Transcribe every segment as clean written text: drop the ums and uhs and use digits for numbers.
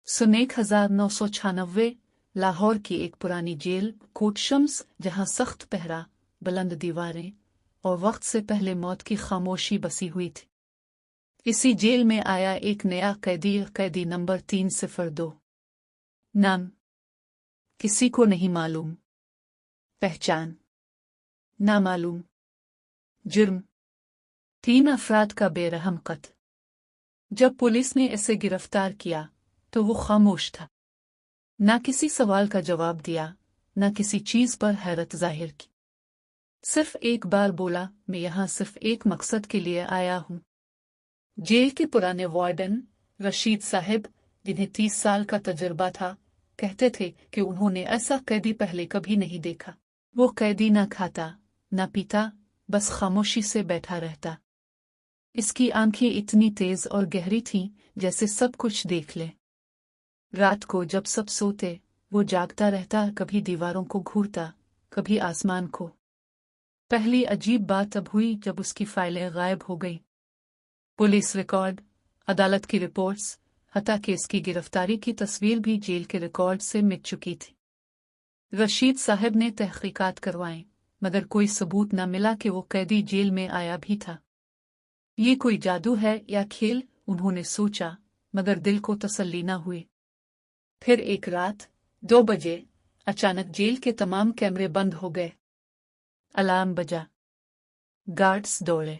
सन 1996 लाहौर की एक पुरानी जेल कोट शम्स, जहां सख्त पहरा, बुलंद दीवारें और वक्त से पहले मौत की खामोशी बसी हुई थी। इसी जेल में आया एक नया कैदी, कैदी नंबर 302। नाम किसी को नहीं मालूम, पहचान नामालूम, जुर्म 3 अफराद का बेरहम कत्ल। जब पुलिस ने इसे गिरफ्तार किया तो वो खामोश था, ना किसी सवाल का जवाब दिया, ना किसी चीज पर हैरत जाहिर की। सिर्फ एक बार बोला, मैं यहां सिर्फ एक मकसद के लिए आया हूं। जेल के पुराने वार्डन रशीद साहिब, जिन्हें 30 साल का तजुर्बा था, कहते थे कि उन्होंने ऐसा कैदी पहले कभी नहीं देखा। वो कैदी ना खाता ना पीता, बस खामोशी से बैठा रहता। इसकी आंखें इतनी तेज और गहरी थीं जैसे सब कुछ देख ले। रात को जब सब सोते वो जागता रहता, कभी दीवारों को घूरता, कभी आसमान को। पहली अजीब बात तब हुई जब उसकी फाइलें गायब हो गई। पुलिस रिकॉर्ड, अदालत की रिपोर्ट्स, हत्या कि इसकी गिरफ्तारी की तस्वीर भी जेल के रिकॉर्ड से मिट चुकी थी। रशीद साहब ने तहकीकात करवाई, मगर कोई सबूत न मिला कि वो कैदी जेल में आया भी था। ये कोई जादू है या खेल, उन्होंने सोचा, मगर दिल को तसल्ली न हुई। फिर एक रात 2 बजे अचानक जेल के तमाम कैमरे बंद हो गए। अलार्म बजा, गार्ड्स दौड़े,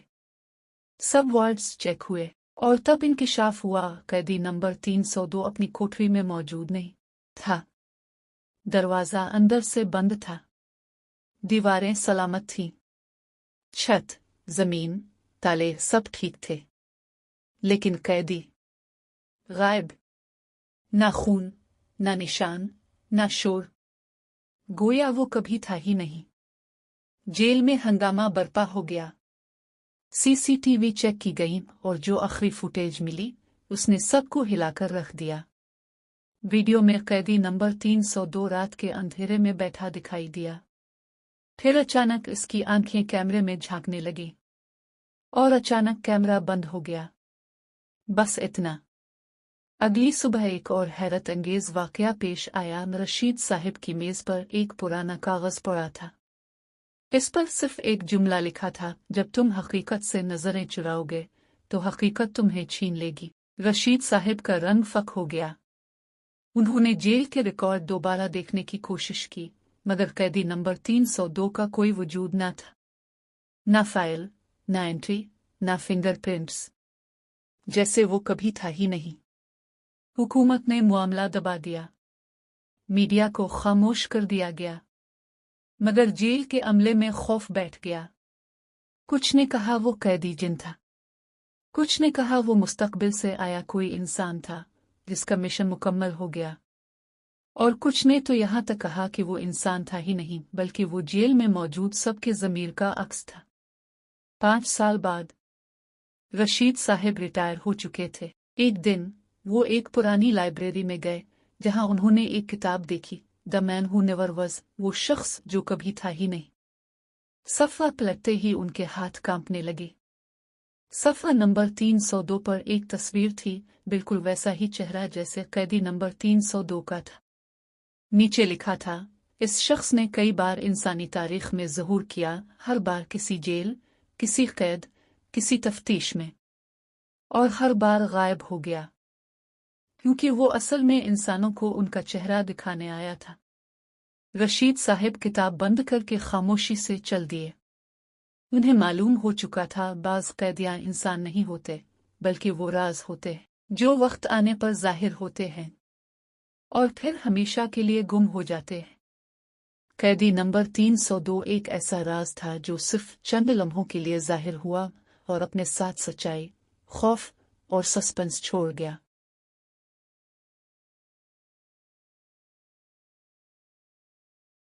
सब वार्ड्स चेक हुए, और तब इंकिशाफ हुआ कैदी नंबर 302 अपनी कोठरी में मौजूद नहीं था। दरवाजा अंदर से बंद था, दीवारें सलामत थीं, छत, जमीन, ताले सब ठीक थे, लेकिन कैदी गायब। ना खून, ना निशान, ना शोर, गोया वो कभी था ही नहीं। जेल में हंगामा बरपा हो गया। सीसीटीवी चेक की गई और जो आखिरी फुटेज मिली उसने सबको हिलाकर रख दिया। वीडियो में कैदी नंबर 302 रात के अंधेरे में बैठा दिखाई दिया। फिर अचानक इसकी आंखें कैमरे में झांकने लगी, और अचानक कैमरा बंद हो गया। बस इतना। अगली सुबह एक और हैरत अंगेज वाकया पेश आया। रशीद साहिब की मेज पर एक पुराना कागज पड़ा था। इस पर सिर्फ एक जुमला लिखा था, जब तुम हकीकत से नजरें चुराओगे तो हकीकत तुम्हें छीन लेगी। रशीद साहिब का रंग फक हो गया। उन्होंने जेल के रिकॉर्ड दोबारा देखने की कोशिश की, मगर कैदी नंबर 302 का कोई वजूद न था। ना फाइल, ना एंट्री, ना फिंगरप्रिंट्स, जैसे वो कभी था ही नहीं। हुकूमत ने मामला दबा दिया, मीडिया को खामोश कर दिया गया, मगर जेल के अमले में खौफ बैठ गया। कुछ ने कहा वो कैदी जिन था, कुछ ने कहा वो मुस्तकबिल से आया कोई इंसान था जिसका मिशन मुकम्मल हो गया, और कुछ ने तो यहाँ तक कहा कि वो इंसान था ही नहीं, बल्कि वो जेल में मौजूद सबके ज़मीर का अक्स था। 5 साल बाद रशीद साहिब रिटायर हो चुके थे। एक दिन वो एक पुरानी लाइब्रेरी में गए, जहां उन्होंने एक किताब देखी, the man who never was, वो शख्स जो कभी था ही नहीं। सफ़ा पलटते ही उनके हाथ कांपने लगे। सफ़ा नंबर 302 पर एक तस्वीर थी, बिल्कुल वैसा ही चेहरा जैसे कैदी नंबर 302 का था। नीचे लिखा था, इस शख्स ने कई बार इंसानी तारीख में ज़हूर किया, हर बार किसी जेल, किसी कैद, किसी तफ्तीश में, और हर बार गायब हो गया, क्योंकि वो असल में इंसानों को उनका चेहरा दिखाने आया था। रशीद साहिब किताब बंद करके खामोशी से चल दिए। उन्हें मालूम हो चुका था बाज़ कैदियां इंसान नहीं होते, बल्कि वो राज होते हैं, जो वक्त आने पर जाहिर होते हैं और फिर हमेशा के लिए गुम हो जाते हैं। कैदी नंबर 302 एक ऐसा राज था जो सिर्फ चंद लम्हों के लिए जाहिर हुआ और अपने साथ सच्चाई, खौफ और सस्पेंस छोड़ गया।